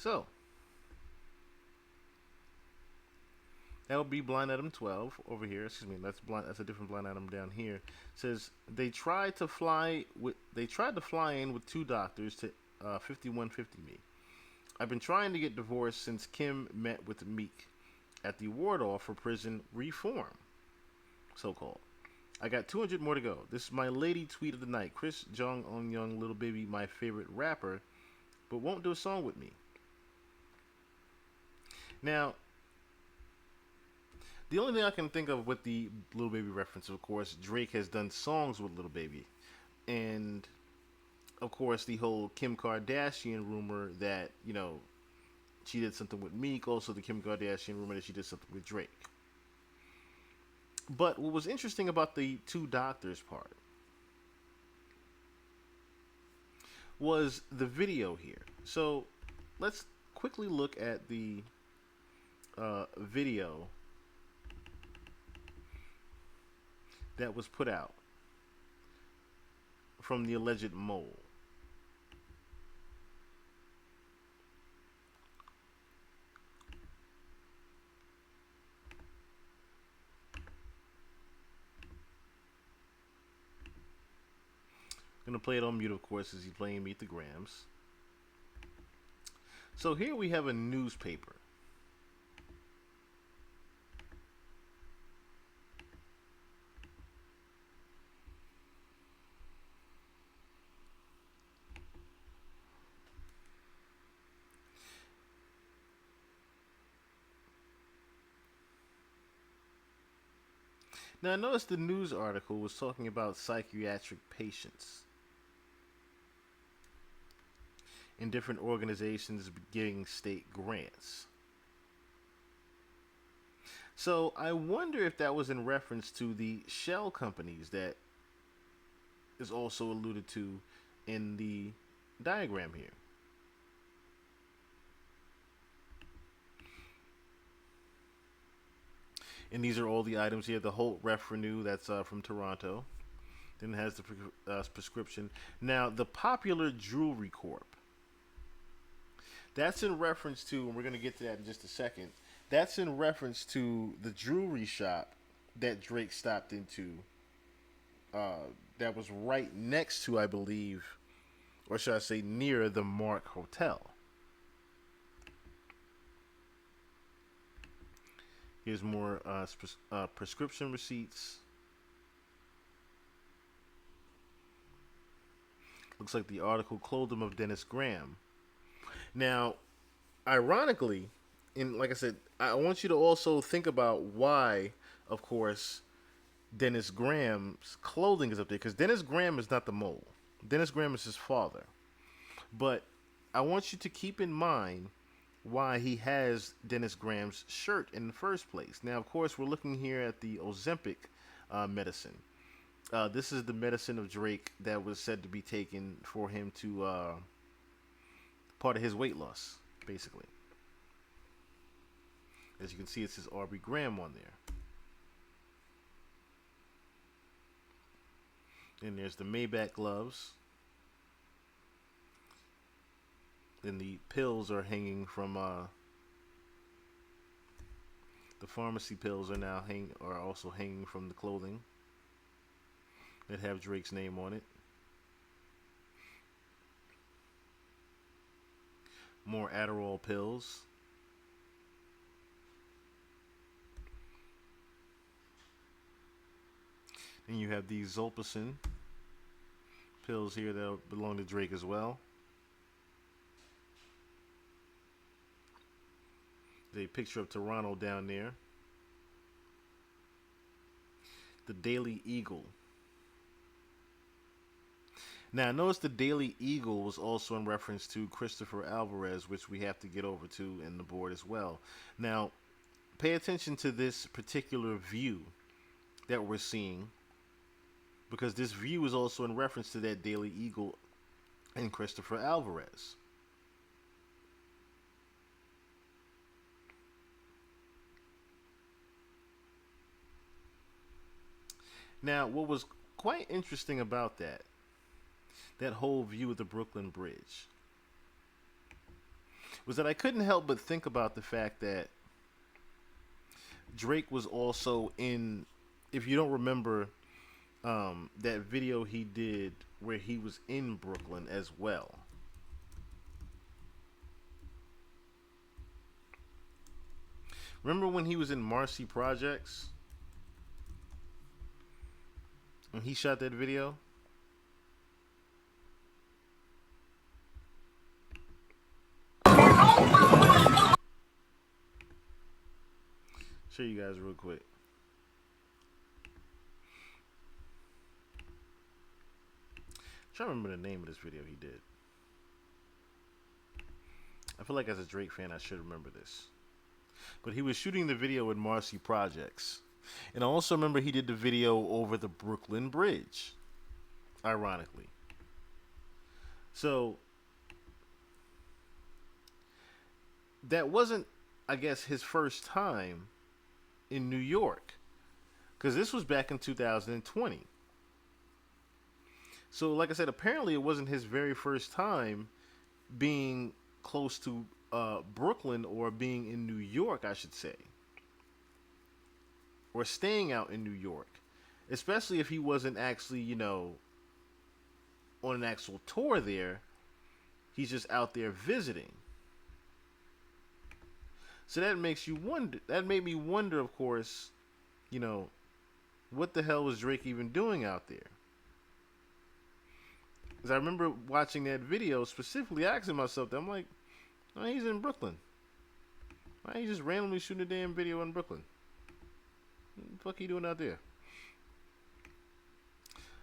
So that would be blind item 12 over here. Excuse me. That's a different blind item down here. It says they tried to fly in with two doctors to 5150 me. I've been trying to get divorced since Kim met with Meek at the ward-off for prison reform, so-called. I got 200 more to go. This is my lady tweet of the night. Chris Jong On Young, Little Baby, my favorite rapper, but won't do a song with me. Now, the only thing I can think of with the Little Baby reference, of course, Drake has done songs with Little Baby. And, of course, the whole Kim Kardashian rumor that, she did something with Meek. Also, the Kim Kardashian rumor that she did something with Drake. But what was interesting about the two doctors part was the video here. So let's quickly look at the video that was put out from the alleged mole. I'm going to play it on mute, of course, as he's playing Meet the Grams. So here we have a newspaper. Now, I noticed the news article was talking about psychiatric patients in different organizations getting state grants. So I wonder if that was in reference to the shell companies that is also alluded to in the diagram here. And these are all the items here. The Holt Ref Renew, that's from Toronto. Then it has the prescription. Now, the Popular Jewelry Corp. That's in reference to, and we're going to get to that in just a second. That's in reference to the jewelry shop that Drake stopped into. That was right next to, I believe, or should I say, near the Mark Hotel. Here's more prescription receipts. Looks like the article clothed him of Dennis Graham. Now, ironically, and like I said, I want you to also think about why, of course, Dennis Graham's clothing is up there. Because Dennis Graham is not the mole. Dennis Graham is his father. But I want you to keep in mind why he has Dennis Graham's shirt in the first place. Now, of course, we're looking here at the Ozempic medicine. This is the medicine of Drake that was said to be taken for him to part of his weight loss, basically. As you can see, it says Aubrey Graham on there. And there's the Maybach gloves. Then the pills are hanging from the pharmacy pills are also hanging from the clothing that have Drake's name on it. More Adderall pills. And you have these Zolpicin pills here that belong to Drake as well. There's a picture of Toronto down there. The Daily Eagle. Now, notice the Daily Eagle was also in reference to Christopher Alvarez, which we have to get over to in the board as well. Now, pay attention to this particular view that we're seeing, because this view is also in reference to that Daily Eagle and Christopher Alvarez. Now, what was quite interesting about that whole view of the Brooklyn Bridge, was that I couldn't help but think about the fact that Drake was also in. If you don't remember, that video he did where he was in Brooklyn as well. Remember when he was in Marcy Projects when he shot that video? Show you guys real quick. I'm trying to remember the name of this video he did. I feel like as a Drake fan, I should remember this. But he was shooting the video in Marcy Projects. And I also remember he did the video over the Brooklyn Bridge, ironically. So, that wasn't, I guess, his first time in New York. Because this was back in 2020. So, like I said, apparently it wasn't his very first time being close to Brooklyn, or being in New York, I should say, or staying out in New York, especially if he wasn't actually, on an actual tour there. He's just out there visiting. So that makes you wonder. That made me wonder, of course, you know, what the hell was Drake even doing out there? Because I remember watching that video, specifically asking myself that. I'm like, oh, he's in Brooklyn. Why he just randomly shooting a damn video in Brooklyn? What the fuck he doing out there?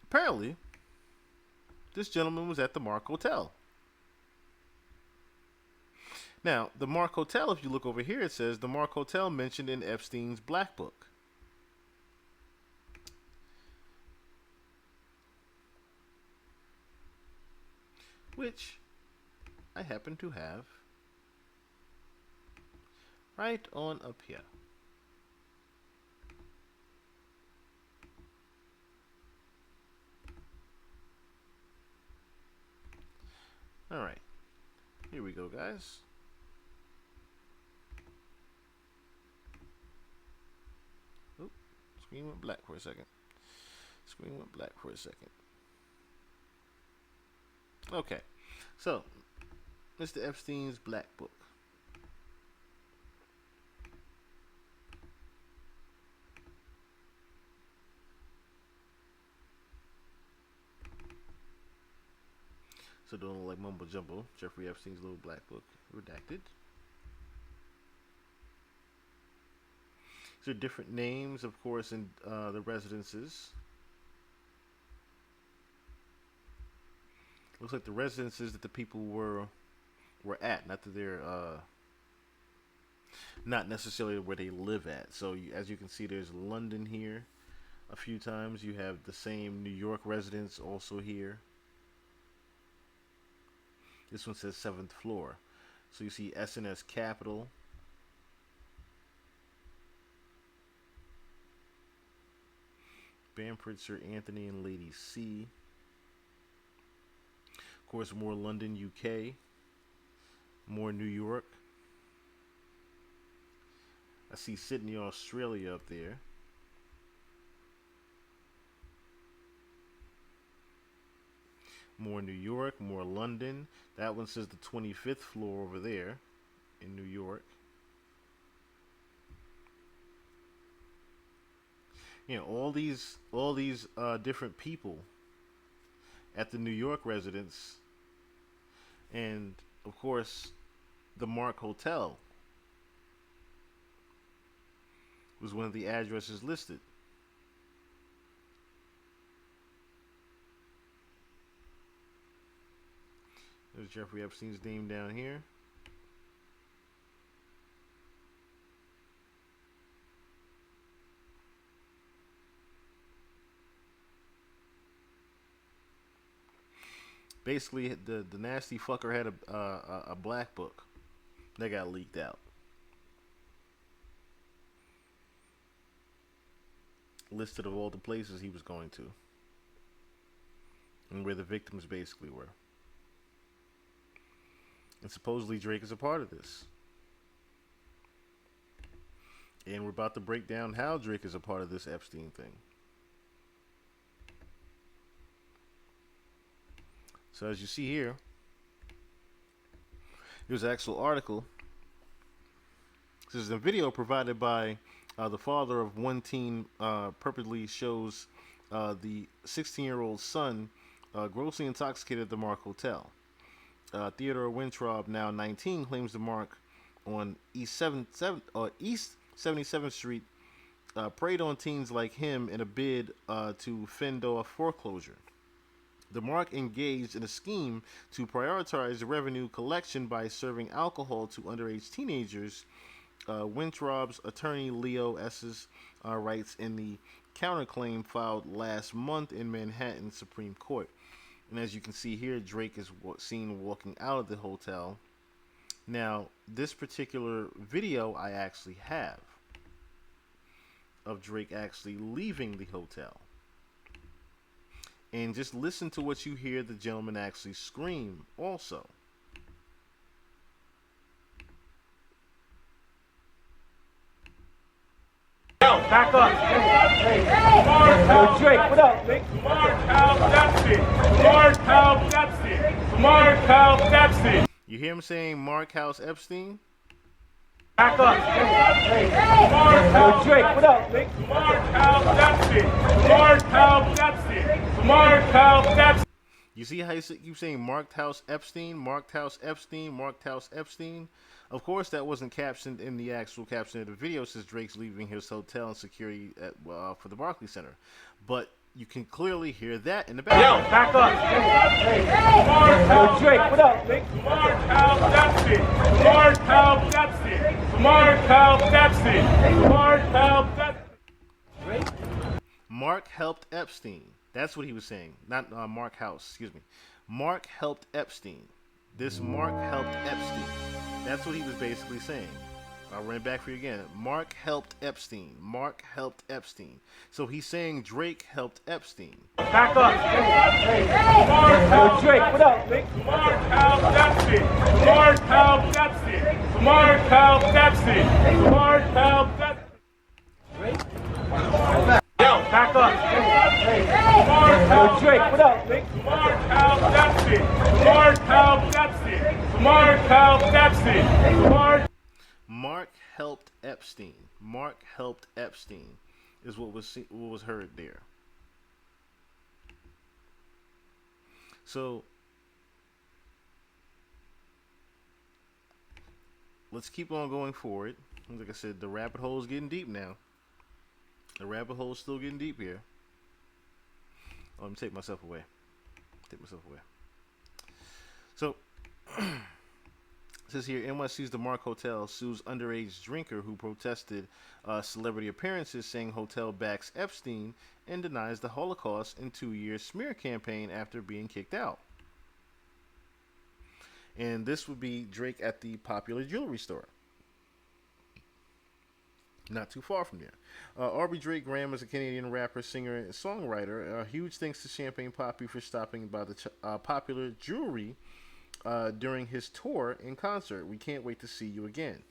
Apparently, this gentleman was at the Mark Hotel. Now, the Mark Hotel, if you look over here, it says the Mark Hotel mentioned in Epstein's Black Book. Which I happen to have right on up here. Alright, here we go, guys. Oop, screen went black for a second. Screen went black for a second. Okay, so Mr. Epstein's Black Book. So don't look like mumbo jumbo. Jeffrey Epstein's little Black Book, redacted. These are different names, of course, in the residences. Looks like the residences that the people were at, not that they're not necessarily where they live at. So as you can see, there's London here a few times. You have the same New York residence also here. This one says 7th floor. So you see SNS Capital. Bamford, Sir Anthony and Lady C. Of course, more London, UK. More New York. I see Sydney, Australia up there. More New York, more London. That one says the 25th floor over there in New York. You know, all these different people at the New York residence, and of course, the Mark Hotel was one of the addresses listed. There's Jeffrey Epstein's name down here. Basically, the nasty fucker had a black book that got leaked out. Listed of all the places he was going to and where the victims basically were. And supposedly Drake is a part of this. And we're about to break down how Drake is a part of this Epstein thing. So as you see here, here's an actual article. This is a video provided by the father of one teen. Purportedly shows the 16-year-old son grossly intoxicated at the Mark Hotel. Theodore Wintraub, now 19, claims the Mark on East 77th Street preyed on teens like him in a bid to fend off foreclosure. The Mark engaged in a scheme to prioritize revenue collection by serving alcohol to underage teenagers. Wintraub's attorney Leo Esses writes in the counterclaim filed last month in Manhattan Supreme Court. And as you can see here, Drake is seen walking out of the hotel. Now, this particular video I actually have of Drake actually leaving the hotel. And just listen to what you hear the gentleman actually scream also. Back up. Hey, Drake, what up, Nick? Mark Epstein. You hear him saying Mark House Epstein? Back up. Hey, Drake, what up, Nick? Mark Epstein. You see how you keep saying Marked House Epstein, Marked House Epstein, Marked House Epstein? Of course, that wasn't captioned in the actual caption of the video, since Drake's leaving his hotel and security for the Barclays Center. But you can clearly hear that in the background. Yo, back up. Hey, Drake, what up, Nick? Mark helped Epstein. That's what he was saying. Not Mark House, excuse me. Mark helped Epstein. This Mark helped Epstein. That's what he was basically saying. I'll run it back for you again. Mark helped Epstein. Mark helped Epstein. So he's saying Drake helped Epstein. Back up. Hey, Drake, what up, Nick? Mark helped Epstein. Yo, back up. Hey, Drake, what up, Nick? Mark helped Epstein. Mark helped Epstein is what was heard there. So let's keep on going forward. Like I said, the rabbit hole is getting deep now. The rabbit hole is still getting deep here. Let me take myself away. So, it says here, NYC's The Mark Hotel sues underage drinker who protested celebrity appearances, saying hotel backs Epstein and denies the Holocaust in 2-year smear campaign after being kicked out. And this would be Drake at the popular jewelry store. Not too far from there. Aubrey Drake Graham is a Canadian rapper, singer, and songwriter. Huge thanks to Champagne Papi for stopping by the popular jewelry during his tour in concert. We can't wait to see you again.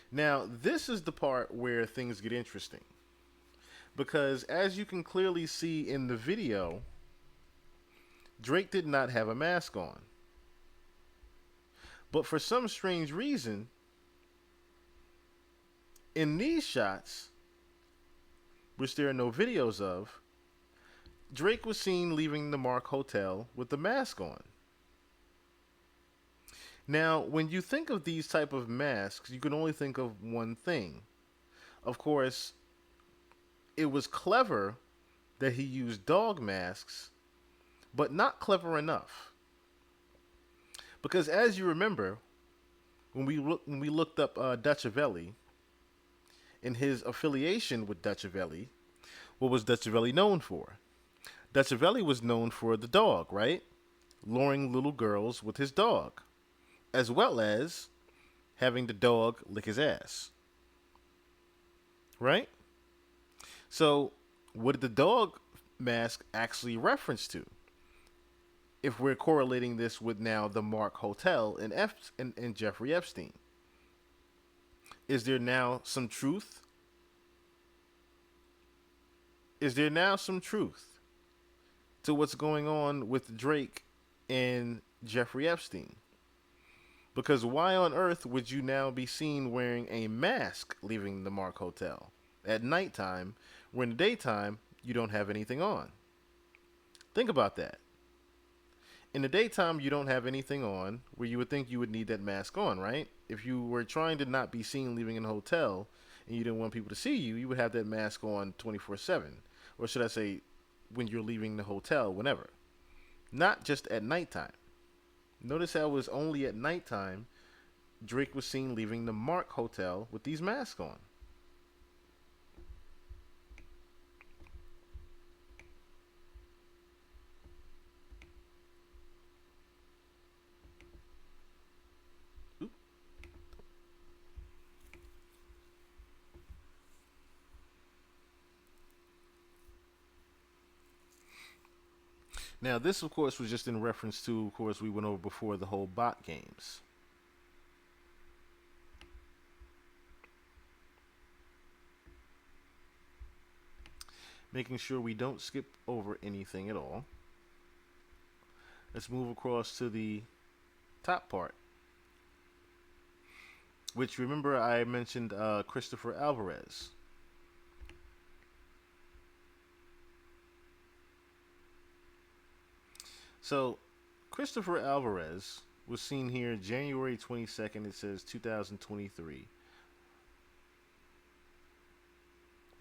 Now, this is the part where things get interesting. Because as you can clearly see in the video, Drake did not have a mask on. But for some strange reason, in these shots, which there are no videos of, Drake was seen leaving the Mark Hotel with the mask on. Now, when you think of these type of masks, you can only think of one thing. Of course, it was clever that he used dog masks, but not clever enough. Because as you remember, when we looked up b.l.a.c. and his affiliation with b.l.a.c, what was b.l.a.c known for? b.l.a.c was known for the dog, right? Luring little girls with his dog, as well as having the dog lick his ass. Right? So, what did the dog mask actually reference to? If we're correlating this with now the Mark Hotel and Jeffrey Epstein, is there now some truth? Is there now some truth to what's going on with Drake and Jeffrey Epstein? Because why on earth would you now be seen wearing a mask leaving the Mark Hotel at nighttime, where in the daytime you don't have anything on? Think about that. In the daytime, you don't have anything on where you would think you would need that mask on, right? If you were trying to not be seen leaving a hotel and you didn't want people to see you, you would have that mask on 24/7. Or should I say, when you're leaving the hotel, whenever. Not just at nighttime. Notice how it was only at nighttime Drake was seen leaving the Mark Hotel with these masks on. Now, this, of course, was just in reference to, of course, we went over before the whole bot games. Making sure we don't skip over anything at all. Let's move across to the top part, which, remember, I mentioned Christopher Alvarez. So, Christopher Alvarez was seen here January 22nd, it says 2023.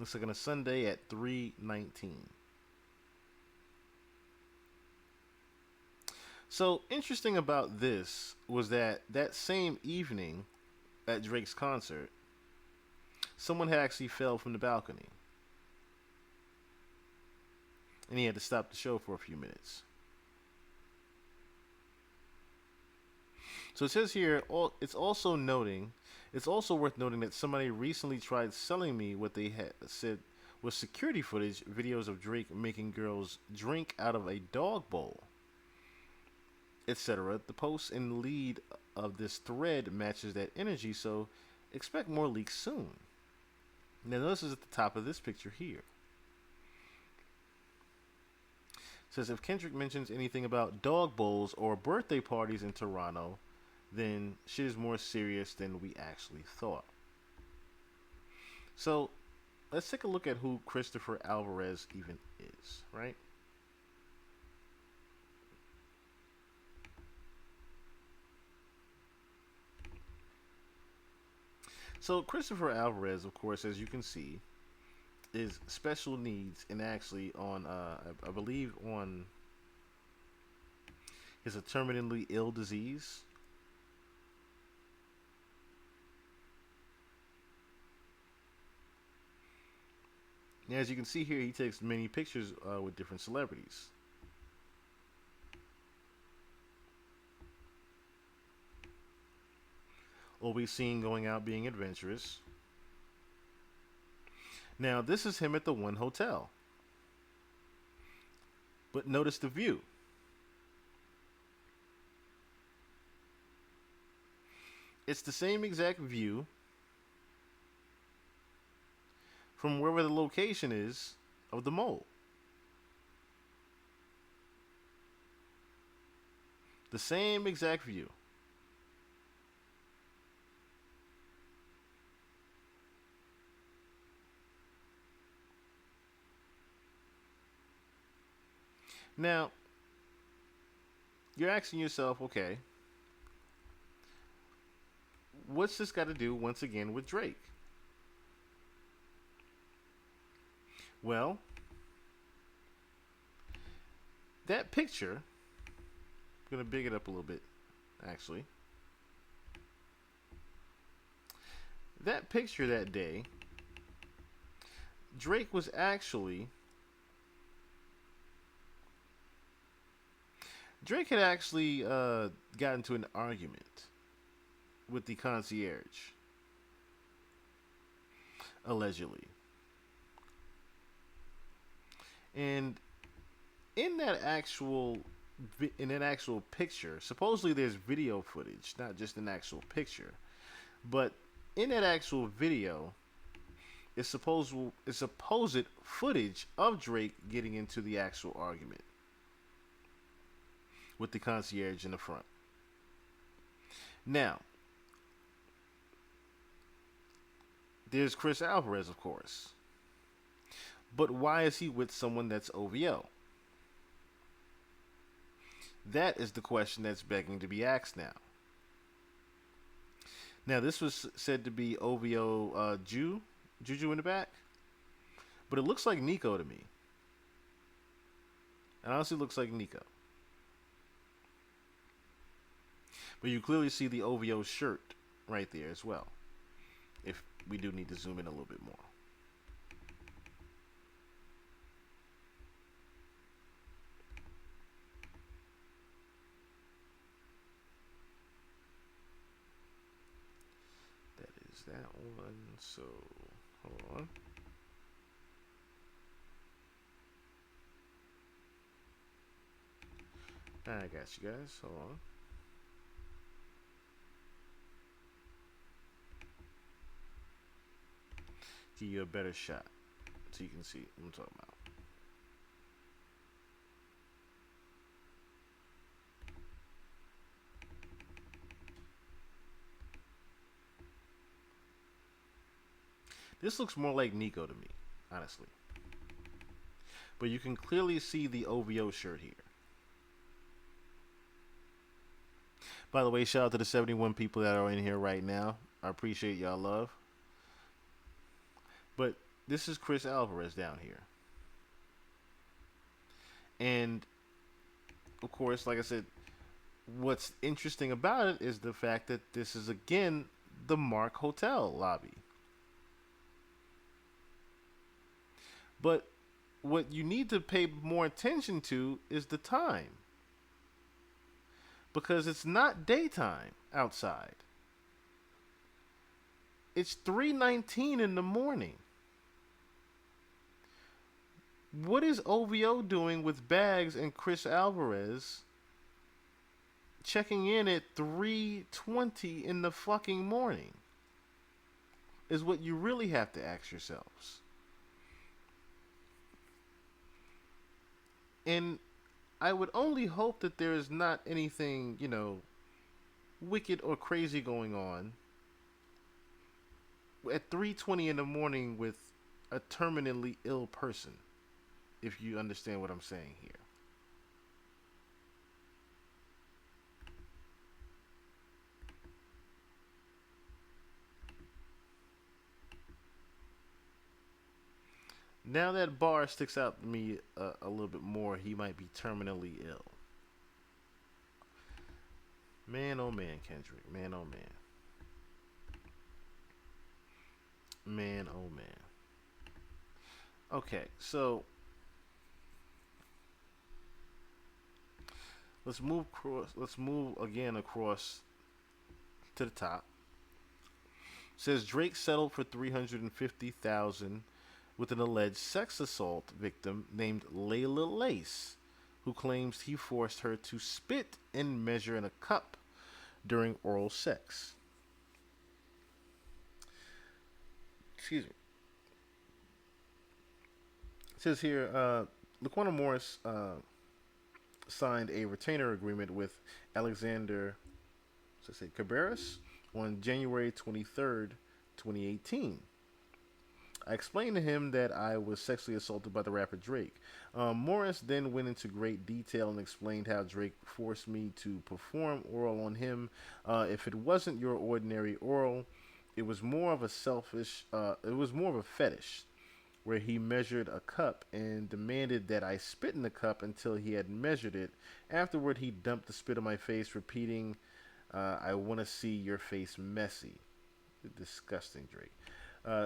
Looks like on a Sunday at 3:19. So, interesting about this was that that same evening at Drake's concert, someone had actually fell from the balcony. And he had to stop the show for a few minutes. So it says here, it's also worth noting that somebody recently tried selling me what they had said was security footage, videos of Drake making girls drink out of a dog bowl, etc. The post and lead of this thread matches that energy, so expect more leaks soon. Now notice is at the top of this picture here. It says if Kendrick mentions anything about dog bowls or birthday parties in Toronto, then shit is more serious than we actually thought. So let's take a look at who Christopher Alvarez even is, right? So Christopher Alvarez, of course, as you can see, is special needs and actually on, I believe, on his a terminally ill disease. Now, as you can see here, he takes many pictures with different celebrities. Always seen going out being adventurous. Now, this is him at the one hotel. But notice the view. It's the same exact view from wherever the location is of the mole. The same exact view. Now, you're asking yourself, okay, what's this got to do once again with Drake? Well, that picture, I'm going to big it up a little bit, actually. That picture that day, Drake was actually, Drake had actually got into an argument with the concierge, allegedly. And in that actual in that actual picture, supposedly there's video footage, not just an actual picture, but in that actual video, it's supposed footage of Drake getting into the actual argument with the concierge in the front. Now, there's Chris Alvarez, of course, but why is he with someone that's OVO? That is the question that's begging to be asked now. Now, this was said to be OVO Juju in the back, but it looks like Nico to me. It honestly looks like Nico. But you clearly see the OVO shirt right there as well. If we do need to zoom in a little bit more. That is that one. So, hold on. I got you guys. Hold on. Give you a better shot so you can see what I'm talking about. This looks more like Nico to me, honestly. But you can clearly see the OVO shirt here. By the way, shout out to the 71 people that are in here right now. I appreciate y'all love. But this is Chris Alvarez down here. And, of course, like I said, what's interesting about it is the fact that this is, again, the Mark Hotel lobby. But what you need to pay more attention to is the time. Because it's not daytime outside. It's 3:19 in the morning. What is OVO doing with Bags and Chris Alvarez checking in at 3:20 in the fucking morning? Is what you really have to ask yourselves. And I would only hope that there is not anything, wicked or crazy going on at 3:20 in the morning with a terminally ill person, if you understand what I'm saying here. Now that bar sticks out to me a little bit more. He might be terminally ill. Man, oh man, Kendrick. Man, oh man. Man, oh man. Okay, so let's move across. Let's move again across to the top. It says Drake settled for $350,000 with an alleged sex assault victim named b.l.a.c, who claims he forced her to spit and measure in a cup during oral sex. Excuse me. It says here, Laquana Morris signed a retainer agreement with Alexander, Cabarrus on January 23rd, 2018. I explained to him that I was sexually assaulted by the rapper Drake. Morris then went into great detail and explained how Drake forced me to perform oral on him. If it wasn't your ordinary oral, it was more of a fetish, where he measured a cup and demanded that I spit in the cup until he had measured it. Afterward, he dumped the spit on my face, repeating, "I want to see your face messy." Disgusting, Drake.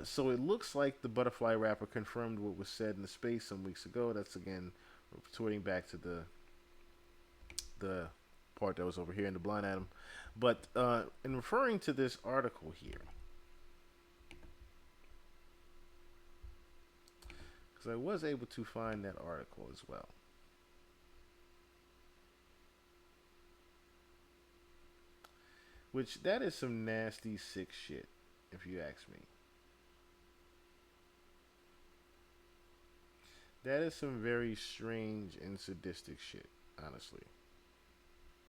So it looks like the Butterfly rapper confirmed what was said in the space some weeks ago. That's again retorting back to the part that was over here in the blind item. But in referring to this article here, because I was able to find that article as well. Which that is some nasty, sick shit, if you ask me. That is some very strange and sadistic shit, honestly.